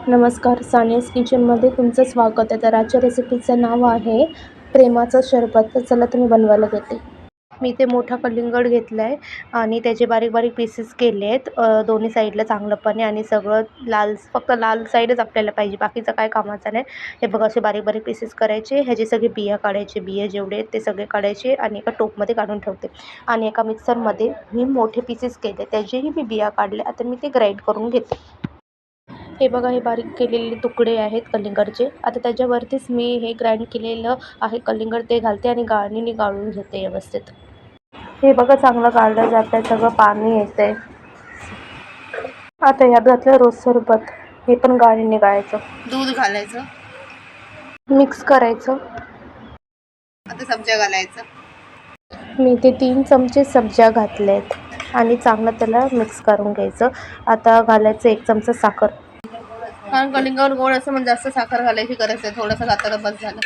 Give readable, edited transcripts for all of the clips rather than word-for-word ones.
नमस्कार, सानियाज किचनमध्ये तुमचं स्वागत आहे. तर आजच्या रेसिपीचं नाव आहे प्रेमाचं शरबत. तर चला तुम्ही बनवायला घेते. मी ते मोठा कलिंगड घेतला आहे आणि त्याचे बारीक बारीक पीसेस केले आहेत दोन्ही साईडला चांगलंपणे, आणि सगळं लाल, फक्त लाल साईडच आपल्याला पाहिजे, बाकीचं काय कामाचं नाही. हे बघा, असे बारीक बारीक पीसेस करायचे. ह्याचे सगळे बिया काढायचे, बिया जेवढे आहेत ते सगळे काढायचे आणि एका टोपमध्ये काढून ठेवते. आणि एका मिक्सरमध्ये मी मोठे पीसेस केले, त्याचेही मी बिया काढले. आता मी ते ग्राइंड करून घेते. हे बघा, हे बारीक केलेले तुकडे आहेत कलिंगडचे. आता त्याच्यावरतीच मी हे ग्राइंड केलेलं आहे कलिंगड ते घालते आणि गाळणीने गाळून घेते व्यवस्थित. हे बघा, चांगलं गाळलं जात आहे, सगळं पाणी येतंय. आता यात घातलं रोज सरबत, हे पण गाळणीने गाळायचं. दूध घालायचं, मिक्स करायचं. आता सब्जा घालायचं. मी ते 3 चमचे सब्जा घातलेत आणि चांगलं त्याला मिक्स करून घ्यायचं. आता घालायचं 1 चमचा साखर. कारण कलिंगड गोड असं म्हणजे जास्त साखर घालायची गरज आहे, थोडंसं घातलं बस झालं.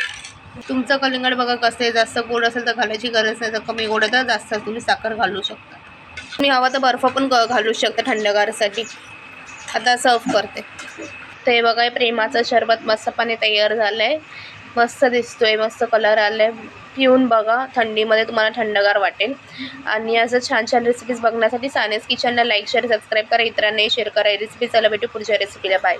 तुमचं कलिंगड बघा कसं आहे, जास्त गोड असेल तर घालायची गरज नाही, तर कमी गोड आहे तर जास्त तुम्ही साखर घालू शकता. तुम्ही हवा तर बर्फ पण घालू शकता थंडगारसाठी. आता सर्व करते. तर हे बघा, प्रेमाचं शरबत मस्तपणे तयार झालं आहे. मस्त दिसतोय, मस्त कलर आला आहे. पिऊन बघा, थंडीमध्ये तुम्हाला थंडगार वाटेल. आणि असं छान छान रेसिपीज बघण्यासाठी सानियाज किचनला लाईक, शेअर, सबस्क्राईब करा. इतरांनाही शेअर करा रेसिपी. चला भेटू पुढच्या रेसिपीला. बाय.